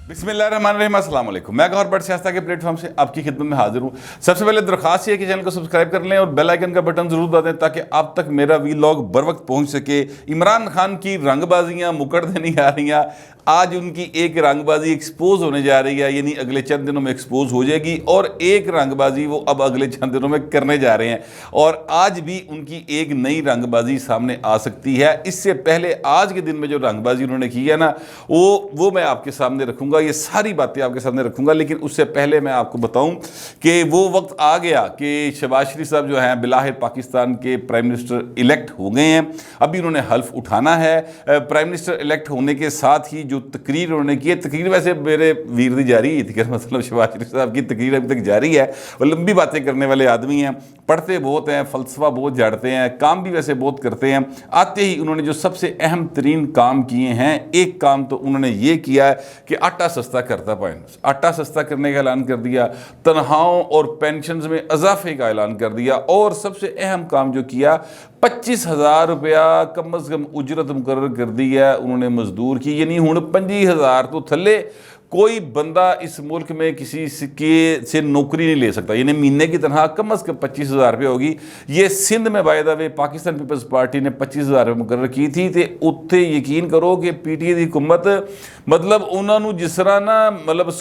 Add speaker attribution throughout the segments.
Speaker 1: बिस्मिल्लाहिर्रहमानिर्रहीम, अस्सलाम वालेकुम। मैं गौहर बट सियासत के प्लेटफॉर्म से आपकी खिदमत में हाजिर हूँ। सबसे पहले दरख्वास्त ये है कि चैनल को सब्सक्राइब कर लें और बेल आइकन का बटन जरूर दबा दें ताकि आप तक मेरा वीलॉग बर वक्त पहुँच सके। इमरान खान की रंगबाजियाँ मुकड़ देनी आ रही हैं। आज उनकी एक रंगबाजी एक्सपोज होने जा रही है, यानी अगले चंद दिनों में एक्सपोज हो जाएगी, और एक रंगबाजी वो अब अगले चंद दिनों में करने जा रहे हैं। और आज भी उनकी एक नई रंगबाजी सामने आ सकती है। इससे पहले आज के दिन में जो रंगबाजी उन्होंने की है ना, वो मैं आपके सामने रखूंगा, ये सारी बातें आपके सामने रखूंगा। लेकिन उससे पहले मैं आपको बताऊं कि वो वक्त आ गया कि शहबाज शरीफ साहब जो हैं बिलाहिर पाकिस्तान के प्राइम मिनिस्टर इलेक्ट हो गए हैं। अभी उन्होंने हल्फ उठाना है। प्राइम मिनिस्टर इलेक्ट होने के साथ ही जो तकरीर उन्होंने की है, तकरीर वैसे मेरे वीर दी जारी है थी, मतलब शहबाज शरीफ साहब की तकरीर अभी तक जारी है। वो लंबी बातें करने वाले आदमी हैं, पढ़ते बहुत हैं, फ़लसफ़ा बहुत झाड़ते हैं, काम भी वैसे बहुत करते हैं। आते ही उन्होंने जो सबसे अहम तरीन काम किए हैं, एक काम तो उन्होंने ये किया है कि आटा सस्ता करता पाए। आटा सस्ता करने का ऐलान कर दिया, तनख्वाहों और पेंशन में इजाफे का ऐलान कर दिया, और सबसे अहम काम जो किया, 25,000 रुपया कम अज़ कम उजरत मुकर्रर कर दी है उन्होंने मजदूर की। यानी हुण 25,000 तो थले कोई बंदा इस मुल्क में किसी से नौकरी नहीं ले सकता। यानी महीने की तनख्वाह कम अज़ कम 25,000 रुपये होगी। ये सिंध में by the way Pakistan people's party ने 25,000 रुपये मुकर्रर की थी। तो उत्थे यकीन करो कि पीटीआई की हुकूमत मतलब उन्होंने जिस तरह ना मतलब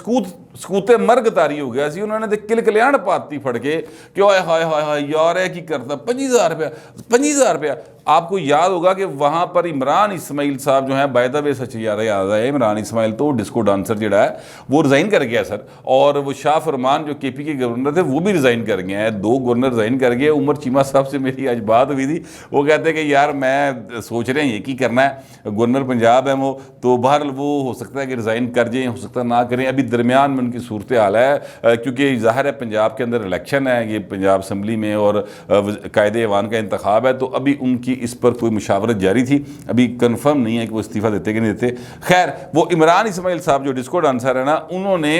Speaker 1: ਸਕੂਤੇ ਮਰਗ ਤਾਰੀ हो गया सी। उन्होंने तो किल कल्याण पाती फड़ के कि हाय हाय हाय हाय यार है कि करता 25,000 रुपया 25,000 रुपया। आपको याद होगा कि वहाँ पर इमरान इस्माइल साहब जो है बाय द वे सच याद है इमरान इस्माइल तो डिस्को डांसर जोड़ा है वो रिज़ाइन कर गया सर, और वो शाह फरमान जो केपी के गवर्नर थे वो भी रिज़ाइन कर गए हैं। 2 गवर्नर रिज़ाइन कर गए। उमर चीमा साहब से मेरी आज बात हुई थी, वो कहते हैं कि यार मैं सोच रहे हैं ये की करना है, गवर्नर पंजाब है वो, तो बहरहाल वो हो सकता है कि रिज़ाइन कर जाए, हो सकता है ना करें। अभी दरमियान में उनकी सूरत हाल है, क्योंकि ज़ाहिर है पंजाब के अंदर इलेक्शन है, ये पंजाब असम्बली में, और कायदे ऐवान का इंतखाब है, तो अभी उनकी इस पर कोई मुशावरत जारी थी। अभी कन्फर्म नहीं है कि वो इस्तीफ़ा देते कि नहीं देते। खैर, वो इमरान इस्माइल साहब जो डिस्को डांसर है ना, उन्होंने,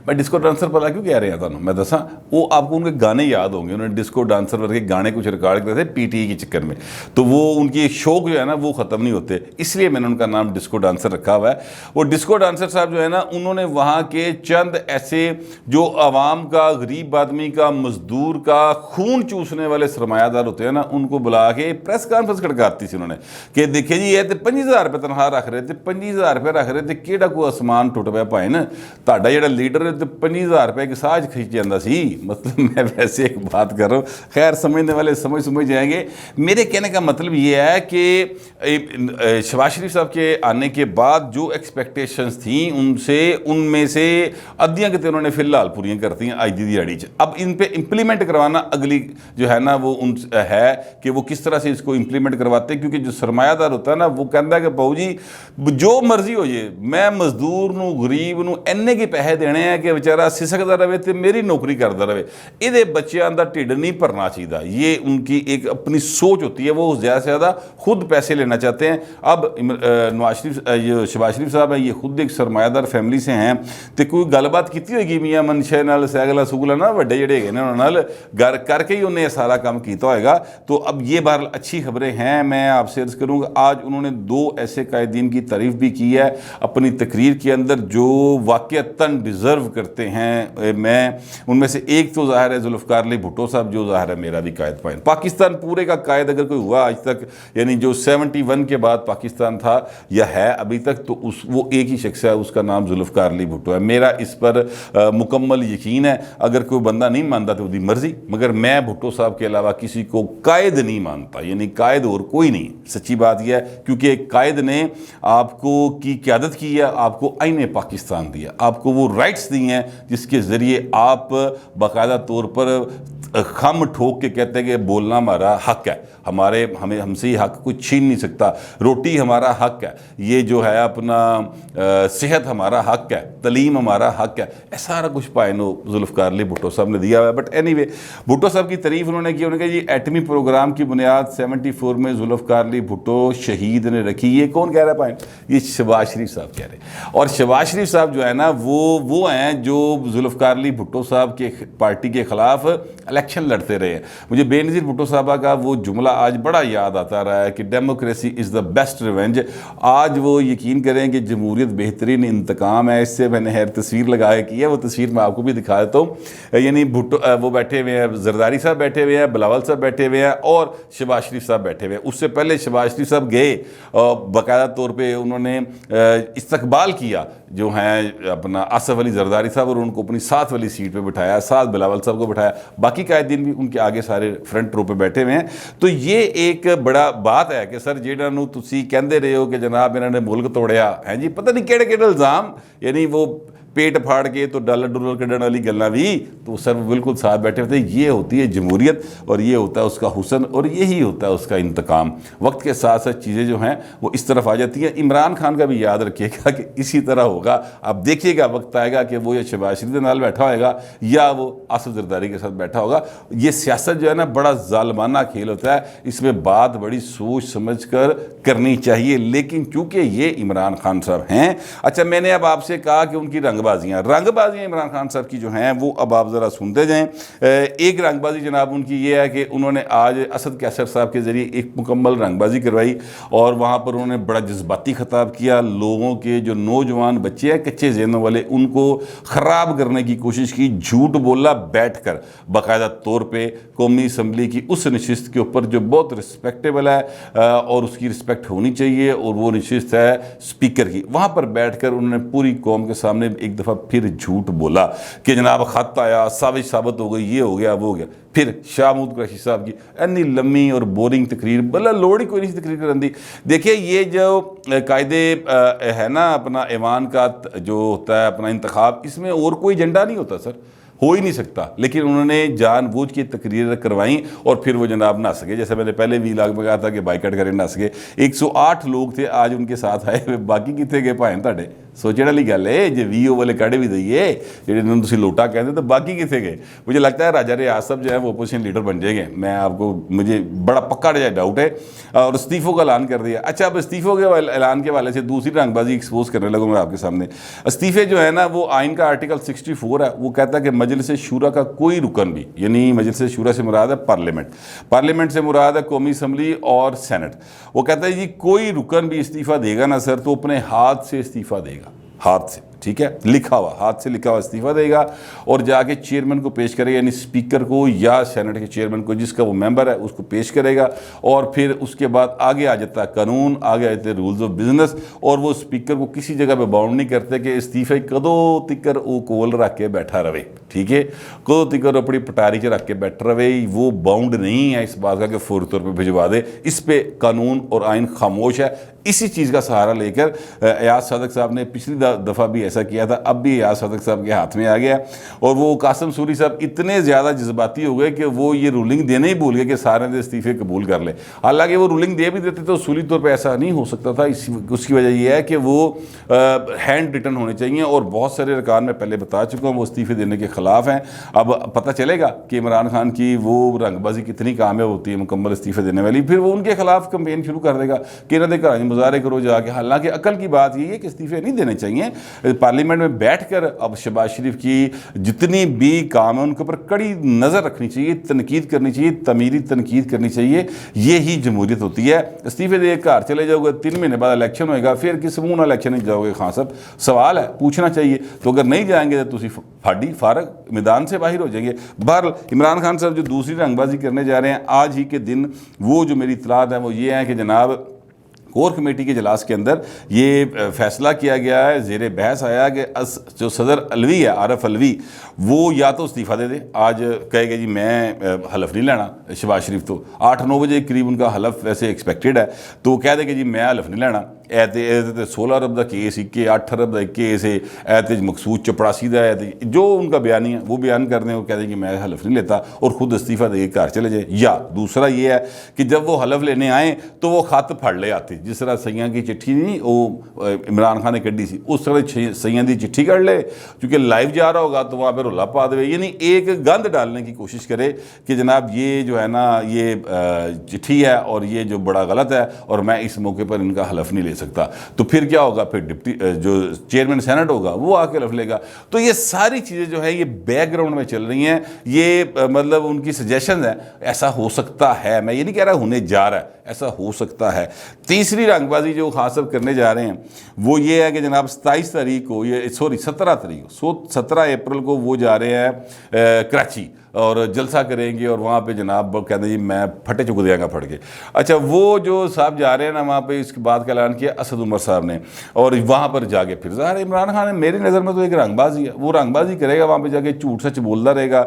Speaker 1: मैं डिस्को डांसर पता क्यों कह रहे हैं था मैं दसा, वो आपको उनके गाने याद होंगे। उन्होंने डिस्को डांसर वर्गे गाने कुछ रिकॉर्ड करे थे पीटीआई के चक्कर में, तो वो उनकी एक शौक जो है ना वो ख़त्म नहीं होते, इसलिए मैंने उनका नाम डिस्को डांसर रखा हुआ है। वो डिस्को डांसर साहब जो है ना, उन्होंने वहाँ के चंद ऐसे जो आवाम का, गरीब आदमी का, मजदूर का खून चूसने वाले सरमायादार होते हैं ना, उनको बुला के प्रेस कॉन्फ्रेंस खड़काती थी उन्होंने कि देखिए जी ये तो 25,000 रुपये तनख्वाह रख रहे थे, 25,000 रुपये रख रहे थे, केड़ा कोई आसमान टुट पाया भाई ना, ताड़ा जेड़ा लीडर तो 25,000 रुपये की साज खींच जाता सी। मतलब मैं वैसे एक बात कर रहा हूँ, खैर समझने वाले समझ जाएंगे। मेरे कहने का मतलब ये है कि शहबाज शरीफ साहब के आने के बाद जो एक्सपेक्टेशंस थी उनमें से अद्धियां कितने उन्होंने फिलहाल पूरी करती हैं आज दी दिहाड़ी। अब इन पे इम्प्लीमेंट करवाना अगली जो है ना वो उन है कि वो किस तरह से इसको इम्प्लीमेंट करवाते हैं, क्योंकि जो सरमायादार होता है ना वो कहता है कि बाबू जी जो मर्जी हो जाए, मैं मजदूर नूं गरीब नूं इन्ने के पैसे देने हैं कि बेचारा सिसकता रहे तो मेरी नौकरी करता रहे, ये बच्चों का ढिड नहीं भरना चाहिए। ये उनकी एक अपनी सोच होती है, वो ज़्यादा से ज़्यादा खुद पैसे लेना चाहते हैं। अब नवाज शरीफ, ये शहबाज शरीफ साहब है, ये खुद एक सरमायादार फैमिली से हैं, तो कोई गलबात की होगी मियाँ मनशे नाल सैगला सुगला ना वड्डे जेडे है उन्होंने घर करके ही उन्हें सारा काम किया होएगा। तो अब ये बहरहाल अच्छी खबरें हैं, मैं आपसे अर्ज़ करूँगा। आज उन्होंने 2 ऐसे कायदीन की तारीफ भी की है अपनी तकरीर के अंदर जो वाक़अतन डिज़र्व करते हैं। मैं उनमें से एक तो ज़ाहिर है जुल्फ़िकार अली भुट्टो साहब, जो ज़ाहिर है मेरा भी कायद पाइन, पाकिस्तान पूरे का कायद अगर कोई हुआ आज तक, यानी जो 71 के बाद पाकिस्तान था या है अभी तक, तो वो एक ही शख्स है, उसका नाम जुल्फ़िकार अली भुट्टो है। मेरा इस पर मुकम्मल यकीन है। अगर कोई बंदा नहीं मानता तो उसकी मर्ज़ी, मगर मैं भुट्टो साहब के अलावा किसी को कायद नहीं मानता, यानी कायद और कोई नहीं। सच्ची बात यह है, क्योंकि एक कायद ने आपको की क़यादत की है, आपको आईने पाकिस्तान दिया, आपको वो राइट्स दी हैं जिसके ज़रिए आप बाकायदा तौर पर खम ठोक के कहते हैं कि बोलना हमारा हक है, हमसे ये हक कोई छीन नहीं सकता, रोटी हमारा हक है, ये जो है अपना सेहत हमारा हक है, तलीम हमारा हक है, ऐसा सारा कुछ पायनो जुल्फ़िकार अली भुट्टो साहब ने दिया हुआ है। बट एनीवे, भुट्टो साहब की तारीफ उन्होंने की, उन्होंने कहा ये एटमी प्रोग्राम की बुनियाद 74 में जुल्फ़िकार अली भुट्टो शहीद ने रखी। ये कौन कह रहा है पाइन? ये शहबाज शरीफ साहब कह रहे हैं। और शहबाज शरीफ साहब जो है ना वो हैं जो जुल्फ़िकार अली भुट्टो साहब के पार्टी के ख़िलाफ़ इलेक्शन लड़ते रहे हैं। मुझे बेनज़ीर भुट्टो साहबा का वो जुमला आज बड़ा याद आता रहा है कि democracy is the best revenge. आज वो यकीन करें कि जमहूरियत बेहतरीन इंतकाम है। इससे मैंने खैर तस्वीर लगाया की है, वो तस्वीर मैं आपको भी दिखा देता हूँ। यानी भुट्टो वो बैठे हुए हैं, जरदारी साहब बैठे हुए हैं, बिलावल साहब बैठे हुए हैं और शहबाज शरीफ साहब बैठे हुए हैं। उससे पहले शहबाज शरीफ साहब गए और बाकायदा तौर पर उन्होंने इस्तकबाल किया जो हैं अपना आसफ अली जरदारी साहब, और उनको अपनी साथ वाली सीट पे बिठाया, साथ बिलावल साहब को बिठाया, बाकी कायदीन भी उनके आगे सारे फ्रंट रो पे बैठे हुए हैं। तो ये एक बड़ा बात है कि सर जिन्होंने तुसी कहते रहे हो कि जनाब इन्होंने मुल्क तोड़िया है जी, पता नहीं केड़े केड़े इल्ज़ाम, यानी वो पेट फाड़ के तो डॉलर डॉलर कढ़ने वाली गल्ला भी, तो सर बिल्कुल साथ बैठे होते हैं। ये होती है जमहूरियत और ये होता है उसका हुस्न और यही होता है उसका इंतकाम। वक्त के साथ साथ चीज़ें जो हैं वो इस तरफ आ जाती हैं। इमरान खान का भी याद रखिएगा कि इसी तरह होगा। अब देखिएगा वक्त आएगा कि वो या शहबाज शरीफ के नाल बैठा होगा या वो आसिफ जरदारी के साथ बैठा होगा। ये सियासत जो है ना बड़ा जालमाना खेल होता है, इसमें बात बड़ी सोच समझ कर करनी चाहिए। लेकिन चूँकि ये इमरान खान साहब हैं, अच्छा मैंने अब आपसे कहा कि उनकी रंगबाजियाँ इमरान खान साहब की जो हैं वो अब आप ज़रा सुनते जाएं। एक रंगबाजी जनाब उनकी ये है कि उन्होंने आज असद कैसर साहब के ज़रिए एक मुकम्मल रंगबाजी करवाई और वहाँ पर उन्होंने बड़ा जज्बाती खिताब किया। लोगों के जो नौजवान बच्चे हैं कच्चे ज़हनों वाले, उनको ख़राब करने की कोशिश की, झूठ बोला बैठ कर बाकायदा तौर पर कौमी असम्बली की उस नशिस्त के ऊपर जो बहुत रिस्पेक्टेबल है और उसकी रिस्पेक्ट होनी चाहिए, और वो नशिस्त है स्पीकर की। वहाँ पर बैठ कर उन्होंने पूरी कौम के सामने एक दफ़ा फिर झूठ बोला कि जनाब खत आया, साजिश साबित हो गई, ये हो गया वो हो गया। फिर शाह महमूद कुरैशी साहब की इतनी लम्मी और बोरिंग तकरीर, भला लोड़ ही कोई नहीं तकरीर करने दी। देखिए ये जो कायदे है ना अपना ऐवान का जो होता है अपना इंतखाब, इसमें और कोई एजेंडा नहीं होता सर, हो ही नहीं सकता। लेकिन उन्होंने जानबूझ की तकरीर करवाई और फिर वो जनाब ना सके, जैसे मैंने पहले भी लाग में कहा था कि बाइकआउट करें ना सके। 108 लोग थे आज उनके साथ आए हुए, बाकी कितने गए भाएं ਤੁਹਾਡੇ सोचने वाली गल है जो वीओ वाले काढ़े भी दईए जिन्होंने लोटा कहते तो बाकी कितने गए। मुझे लगता है राजा रियाज साहब जो है वो अपोजिशन लीडर बन जाएंगे, मैं आपको मुझे बड़ा पक्का डाउट है। और इस्तीफ़ों का ऐलान कर दिया। अच्छा अब इस्तीफ़ों के ऐलान के हवाले से दूसरी रंगबाजी एक्सपोज करने लगूँ मैं आपके सामने। इस्तीफ़े जो है ना वो आइन का आर्टिकल 64 है, वो कहता है कि मजलिस शूरा का कोई रुकन भी, यानी मजलिस शूरा से मुराद है पार्लियामेंट से मुराद है कौमी असम्बली और सेनेट, वो कहता है जी कोई रुकन भी इस्तीफ़ा देगा ना सर तो अपने हाथ से इस्तीफ़ा देगा, हाथ से, ठीक है, लिखा हुआ, हाथ से लिखा हुआ इस्तीफ़ा देगा और जाके चेयरमैन को पेश करेगा, यानी स्पीकर को या सेनेट के चेयरमैन को जिसका वो मेंबर है उसको पेश करेगा। और फिर उसके बाद आगे आ जाता है कानून, आगे आ जाते हैं रूल्स ऑफ बिजनेस, और वो स्पीकर को किसी जगह पे बाउंड नहीं करते कि इस्तीफ़े कदों तिकर वो कोल रख के बैठा रहे, ठीक है, कदों तिकर अपनी पटारी च रख के बैठा रहे, वो बाउंड नहीं है इस बात का कि फौरी तौर पर भिजवा दे। इस पर कानून और आइन खामोश है। इसी चीज़ का सहारा लेकर एयाज सादक साहब ने पिछली दफ़ा भी ऐसा किया था, अब भी एयाज सादक साहब के हाथ में आ गया। और वो कासिम सूरी साहब इतने ज़्यादा जज्बाती हो गए कि वो ये रूलिंग देने ही भूल गए कि सारे ने इस्तीफ़े कबूल कर ले। हालांकि वो रूलिंग दे भी देते तो उसूली तौर पर ऐसा नहीं हो सकता था। उसकी वजह यह है कि वो हैंड रिटन होने चाहिए और बहुत सारे अरकान में पहले बता चुका हूँ वो इस्तीफ़े देने के ख़िलाफ़ हैं। अब पता चलेगा कि इमरान खान की वो रंगबाजी कितनी कामयाब होती है मुकम्मल इस्तीफ़े देने वाली, फिर वो उनके खिलाफ कंपेन शुरू कर देगा कि इन्होंने घर मुजाहरे करो जाके। हालांकि अकल की बात यही है कि इस्तीफ़े नहीं देने चाहिए। पार्लियामेंट में बैठकर अब शहबाज शरीफ की जितनी भी काम है उनके ऊपर कड़ी नज़र रखनी चाहिए, तनकीद करनी चाहिए, तमीरी तनकीद करनी चाहिए। ये ही जमहूरियत होती है। इस्तीफ़े दे घर चले जाओगे, 3 महीने बाद इलेक्शन होएगा, फिर किस मुँह नाल इलेक्शन नहीं जाओगे खान साहब, सवाल है, पूछना चाहिए। तो अगर नहीं जाएंगे तो फाड़ी फारग मैदान से बाहर हो जाएंगे। बहरहाल इमरान खान साहब जो दूसरी रंगबाजी करने जा रहे हैं आज ही के दिन, वो जो मेरी इतलात है वो ये है कि जनाब कोर कमेटी के इजलास के अंदर ये फैसला किया गया है, ज़ेर बहस आया कि जो सदर अलवी है आरफ अलवी, वो या तो इस्तीफ़ा दे दे। आज कहेगा जी मैं हलफ नहीं लेना, शहबाज शरीफ तो 8-9 बजे के करीब उनका हलफ वैसे एक्सपेक्टेड है, तो कह देगा जी मैं हलफ नहीं लेना। ऐ 16 अरब का केस ही के 8 अरब का केस है, ऐ मकसूद चपड़ासी का है, जो उनका बयान है वो बयान कर दें, वो कह दें कि मैं हलफ नहीं लेता और ख़ुद इस्तीफ़ा दे के घर चले जाए। या दूसरा ये है कि जब वो हलफ लेने आए तो वो खत फड़ ले आते, जिस तरह सैयां की चिट्ठी नहीं वो इमरान खान ने कढ़ी सी, उस तरह सैयां की चिट्ठी कर ले, क्योंकि लाइव जा रहा होगा तो वहाँ पर रुला पा दे, यानी एक गंद डालने की कोशिश करे कि जनाब ये जो है ना ये चिट्ठी है और ये जो बड़ा गलत है और मैं इस मौके पर इनका हलफ नहीं ले सकता। तो फिर क्या होगा, फिर डिप्टी जो चेयरमैन सेनेट होगा वो आके लफ लेगा। तो ये सारी चीज़ें जो है ये बैकग्राउंड में चल रही हैं, ये मतलब उनकी सजेशन है। ऐसा हो सकता है, मैं ये नहीं कह रहा होने जा रहा है, ऐसा हो सकता है। तीसरी रंगबाजी जो खास सब करने जा रहे हैं वो ये है कि जनाब 27 तारीख को, ये सॉरी 17 तारीख को, 17 अप्रैल को वो जा रहे हैं कराची और जलसा करेंगे और वहाँ पे जनाब कहते हैं जी मैं फटे चुक देंगा फट के। अच्छा, वो जो साहब जा रहे हैं ना वहाँ पे, इसके बाद का ऐलान किया असद उमर साहब ने, और वहाँ पर जाके फिर ज़ाहिर इमरान खान ने, मेरी नज़र में तो एक रंगबाजी है, वो रंगबाजी करेगा वहाँ पे जाके, झूठ सच बोलता रहेगा।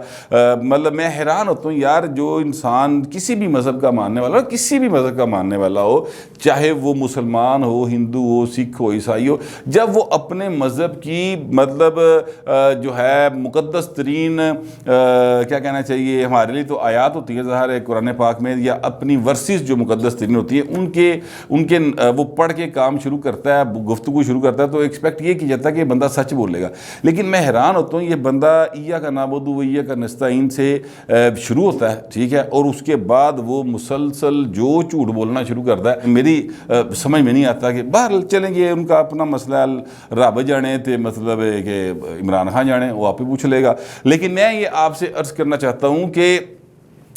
Speaker 1: मतलब मैं हैरान होता हूँ यार, जो इंसान किसी भी मज़हब का मानने वाला हो, किसी भी मज़हब का मानने वाला हो, चाहे वो मुसलमान हो, हिंदू हो, सिख हो, ईसाई हो, जब वो अपने मज़हब की मतलब जो है मुक़द्दस तरीन क्या कहना चाहिए, हमारे लिए तो आयात होती है ज़ाहिर है कुरान पाक में, या अपनी वर्सेस जो मुक़द्दस तरीन होती है उनके वो पढ़ के काम शुरू करता है, गुफ्तगू शुरू करता है, तो एक्सपेक्ट ये किया जाता है कि बंदा सच बोलेगा। लेकिन मैं हैरान होता हूँ, ये बंदा ईया का नाबुदु व ईया का नस्ताईन से शुरू होता है, ठीक है, और उसके बाद वो मुसलसल जो झूठ बोलना शुरू करता है। मेरी समझ में नहीं आता कि बाहर चलेंगे, उनका अपना मसला, रब जाने थे मतलब कि इमरान खान जाने, वो आप ही पूछ लेगा। लेकिन मैं ये आपसे अर्ज़ करना चाहता हूँ कि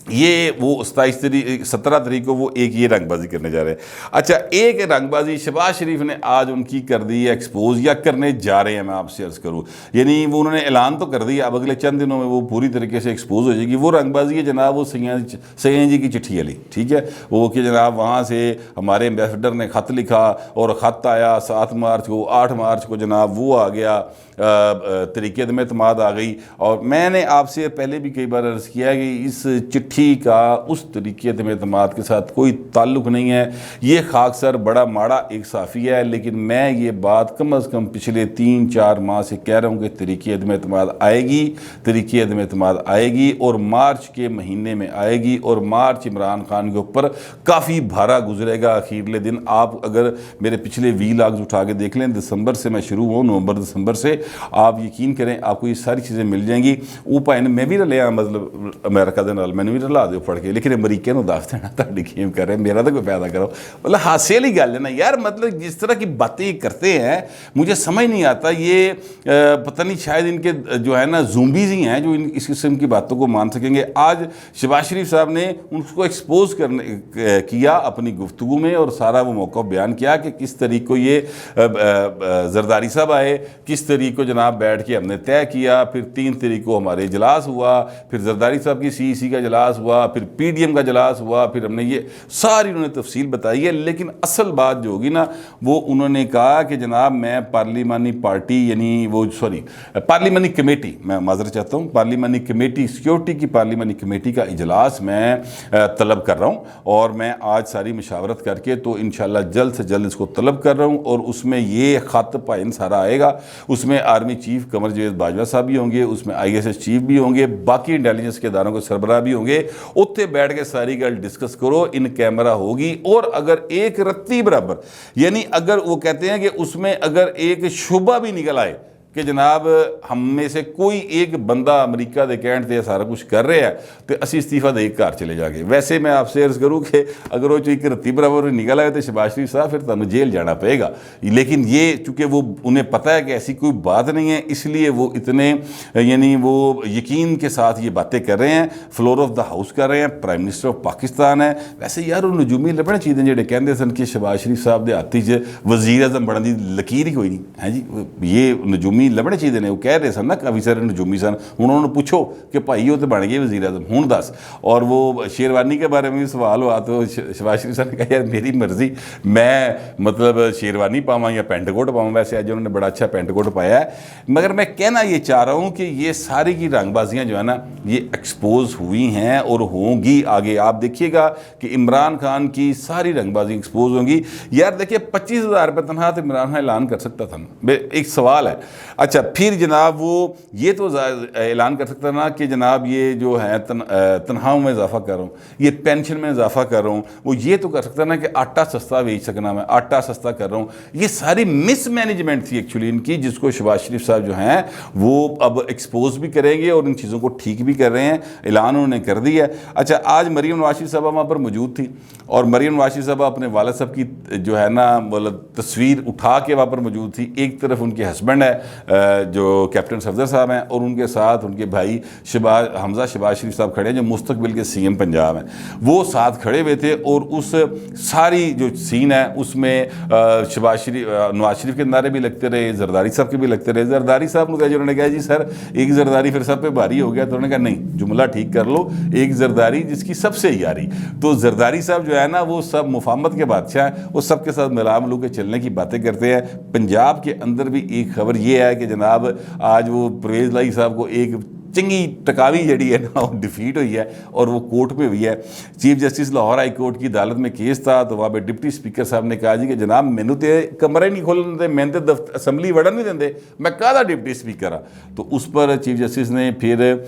Speaker 1: ये वो 17 तारीख को वो एक ये रंगबाजी करने जा रहे हैं। अच्छा, एक रंगबाजी शहबाज शरीफ ने आज उनकी कर दी है एक्सपोज, या करने जा रहे हैं, मैं आपसे अर्ज़ करूँ, यानी वो उन्होंने ऐलान तो कर दिया, अब अगले चंद दिनों में वो पूरी तरीके से एक्सपोज हो जाएगी। वो रंगबाजी है जनाब वो सैयद जी की चिट्ठी वाली, ठीक है, वो कि जनाब वहाँ से हमारे एम्बेसडर ने ख़त लिखा और ख़त आया 7 मार्च को, 8 मार्च को जनाब वो आ गया, तरीक़े में एतमाद आ गई। और मैंने आपसे पहले भी कई बार अर्ज़ किया है कि इस चिट्ठी का उस तरीके में एतमाद के साथ कोई ताल्लुक़ नहीं है। ये खाकसर बड़ा माड़ा एक साफ़ी है, लेकिन मैं ये बात कम अज़ कम पिछले 3-4 माह से कह रहा हूँ कि तरीक़े में एतमाद आएगी, तरीक़े में एतमाद आएगी, और मार्च के महीने में आएगी, और मार्च इमरान खान के ऊपर काफ़ी भारा गुजरेगा अखीरले दिन। आप अगर मेरे पिछले वीलॉग्स उठा के देख लें, दिसंबर से मैं शुरू हूँ, नवंबर दिसंबर से, आप यकीन करें आपको ये सारी चीज़ें मिल जाएंगी। ऊपर मैं भी लिया मतलब अमेरिका के नाल मैंने भी ला दो पढ़ के, लेकिन अमरीका को दस देना ताड़ी गेम कर रहे, मेरा तो कोई फायदा करो, मतलब हासे वाली गल है ना यार। मतलब जिस तरह की बातें करते हैं मुझे समझ नहीं आता, ये पता नहीं शायद इनके जो है ना ज़ूम्बीज़ ही हैं जो इस किस्म की बातों को मान सकेंगे। आज शहबाज शरीफ साहब ने उसको एक्सपोज किया अपनी गुफ्तगू में, और सारा वो मौका बयान किया कि किस तरीके को ये जरदारी साहब आए, किस तरीके को जनाब बैठ के हमने तय किया, फिर 3 तारीख को हमारे इजलास हुआ, फिर जरदारी साहब की CEC का इजलास हुआ, फिर PDM का इजलास हुआ, फिर हमने ये सारी उन्होंने तफसील बताई है। लेकिन असल बात जो होगी ना, वो उन्होंने कहा कि जनाब मैं पार्लिमानी पार्टी, यानी वो सॉरी पार्लिमानी कमेटी, मैं माजरत चाहता हूँ, पार्लिमानी कमेटी, सिक्योरिटी की पार्लिमानी कमेटी का इजलास मैं तलब कर रहा हूँ, और मैं आज सारी मशावरत करके तो इंशाल्लाह जल्द से जल्द इसको तलब कर रहा हूँ। और उसमें ये ख़त पाइन सारा आएगा, उसमें आर्मी चीफ कमर जावेद बाजवा साहब भी होंगे, उसमें ISS चीफ भी होंगे, बाकी इंटेलिजेंस के इदारों के सरबराह भी होंगे। उत्थे बैठ के सारी गल डिस्कस करो, इन कैमरा होगी, और अगर एक रत्ती बराबर, यानी अगर वो कहते हैं कि उसमें अगर एक शुबा भी निकल आए कि जनाब हम में से कोई एक बंदा अमरीका के कहण ते सारा कुछ कर रहा है, तो असी इस्तीफा दे घर चले जाएंगे। वैसे मैं आपसे अर्ज़ करूँ कि अगर वो एक रत्ती बराबर निकल आए तो शहबाज शरीफ साहब फिर तुम जेल जाना पड़ेगा। लेकिन ये चूँकि वो उन्हें पता है कि ऐसी कोई बात नहीं है, इसलिए वो इतने यानी वो यकीन के साथ ये बातें कर रहे हैं, फ्लोर ऑफ द हाउस कर रहे हैं, प्राइम मिनिस्टर ऑफ पाकिस्तान है। वैसे यार वो नजूमी लभने चीज़ें जो कहते सन कि शहबाज शरीफ साहब के हाथी च वज़ीर आज़म बनने की लकीर ही कोई नहीं है जी। ये नजूमी लभने चाहिए ने, वो कह रहे सन ना काफ़ी सारे नजूमी सन, हुण उन्होंने पूछो कि भाई वो तो बन गए वज़ीर आज़म, हुण दस। और वो शेरवानी के बारे में भी सवाल हुआ तो शहबाज शरीफ साहब ने कहा यार मेरी मर्ज़ी, मैं मतलब शेरवानी पावां या पेंट कोट पावां। वैसे आज उन्होंने बड़ा अच्छा पेंट कोट पाया है, मगर मैं कहना ये चाह रहा हूँ कि ये सारी की रंगबाजियाँ जो है ना ये एक्सपोज हुई हैं और होंगी आगे। आप देखिएगा कि इमरान खान की सारी रंगबाजी एक्सपोज होंगी। यार देखिए 25,000 रुपये तनख्वाह तो इमरान खान ऐलान कर सकता था। एक सवाल है, अच्छा, फिर जनाब वो ये तो ऐलान कर सकता ना कि जनाब ये जो है तनख्वाहों में इजाफा कर रहा हूँ, ये पेंशन में इजाफा कर रहा हूँ, वो ये तो कर सकता ना कि आटा सस्ता बेच सकना, मैं आटा सस्ता कर रहा हूँ। ये सारी मिसमैनेजमेंट थी एक्चुअली इनकी, जिसको शहबाज शरीफ साहब जो हैं वो अब एक्सपोज भी करेंगे और इन चीज़ों को ठीक भी कर रहे हैं, ऐलान उन्होंने कर दिया है। अच्छा, आज मरीम नवाज शरीफ साहबा वहाँ पर मौजूद थी और मरीम नवाज शरीफ साहबा अपने वालिद साहब की जो है ना मतलब तस्वीर उठा के वहाँ पर मौजूद थी। एक तरफ उनके हस्बैंड है जो कैप्टन सफदर साहब हैं और उनके साथ उनके भाई हमजा शहबाज शरीफ साहब खड़े हैं जो मुस्तकबिल के सीएम पंजाब हैं, वो साथ खड़े हुए थे। और उस सारी जो सीन है उसमें नवाज शरीफ के नारे भी लगते रहे, जरदारी साहब के भी लगते रहे। जरदारी साहब ने कहा, जिन्होंने कहा जी सर एक जरदारी फिर सब पे भारी हो गया, तो उन्होंने कहा नहीं, जुमला ठीक कर लो, एक जरदारी जिसकी सबसे यारी। तो जरदारी साहब जो है ना वो सब मुफाहमत के बादशाह हैं, वो सबके साथ मिला मिलू के चलने की बातें करते हैं। पंजाब के अंदर भी एक खबर ये है कि जनाब आज वो परवेज़ लाई साहब को एक चंगी टकावी जड़ी है ना वो डिफीट हुई है और वो कोर्ट में हुई है। Chief justice Lahore high court की अदालत में केस था, तो वहाँ पे डिप्टी स्पीकर साहब ने कहा जी कि जनाब मैनू तो कमरे नहीं खोलन देते, मैंने तो असैम्बली वड़न नहीं देंगे, मैं कहदा डिप्टी स्पीकर हाँ। तो उस पर चीफ जस्टिस ने फिर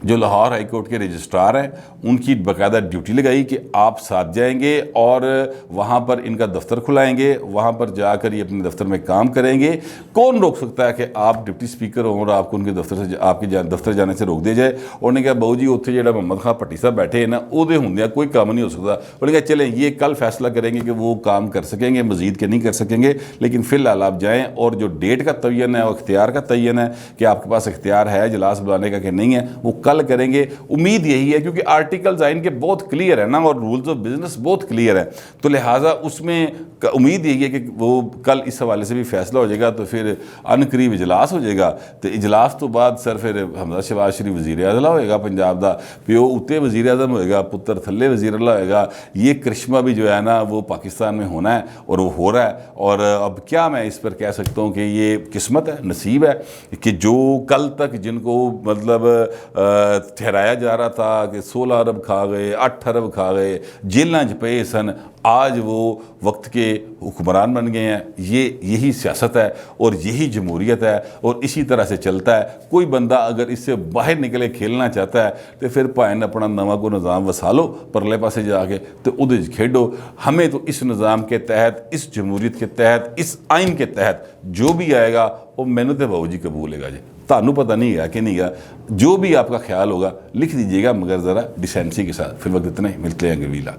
Speaker 1: जो लाहौर हाई कोर्ट के रजिस्ट्रार हैं उनकी बाकायदा ड्यूटी लगाई कि आप साथ जाएंगे और वहाँ पर इनका दफ्तर खुलाएंगे, वहाँ पर जाकर ये अपने दफ्तर में काम करेंगे। कौन रोक सकता है कि आप डिप्टी स्पीकर हों और आपको उनके दफ्तर से आपके दफ्तर जाने से रोक दिया जाए। उन्होंने कहा बहू जी उत्थे जो मोहम्मद खां भट्टी साहब बैठे हैं ना उहदे होंदे कोई काम नहीं हो सकता। उन्होंने कहा चलें ये कल फैसला करेंगे कि वो काम कर सकेंगे, मजीद के नहीं कर सकेंगे, लेकिन फ़िलहाल आप जाएँ और जो डेट का तयन है और इख्तियार का तयन है कि आपके पास इख्तियार है इजलास बुलाने का कि नहीं है, वो कल करेंगे। उम्मीद यही है क्योंकि आर्टिकल्स आइन के बहुत क्लियर है ना और रूल्स ऑफ बिजनेस बहुत क्लियर है, तो लिहाजा उसमें उम्मीद यही है कि वो कल इस हवाले से भी फैसला हो जाएगा। तो फिर अनकरीब इजलास हो जाएगा, तो इजलास तो बाद सर फिर हमजा शहबाज शरीफ वजीर आज़ला होएगा पंजाब का, प्यो उत्ते वजीर आज़म होएगा, पुत्र थल्ले वजीर आला होएगा। ये करिश्मा भी जो है ना वो पाकिस्तान में होना है और वो हो रहा है। और अब क्या मैं इस पर कह सकता हूँ कि ये किस्मत है, नसीब है कि जो कल तक जिनको मतलब ठहराया जा रहा था कि 16 अरब खा गए, 8 अरब खा गए, जेलों च पे सन, आज वो वक्त के हुक्मरान बन गए हैं। यही सियासत है और यही जमहूरियत है और इसी तरह से चलता है। कोई बंदा अगर इससे बाहर निकले खेलना चाहता है तो फिर भाएं अपना नवा को निज़ाम वसा लो परले पासे जाके तो उहदे खेडो। हमें तो इस निज़ाम के तहत, इस जमहूरियत के तहत, इस आइन के तहत जो भी आएगा वो मैनू तो बाबू जी कबूलेगा जी। तानू पता नहीं है कि नहीं है, जो भी आपका ख्याल होगा लिख दीजिएगा, मगर ज़रा डिसेंसी के साथ। फिर वक्त इतना ही, मिलते हैं अगली वीला।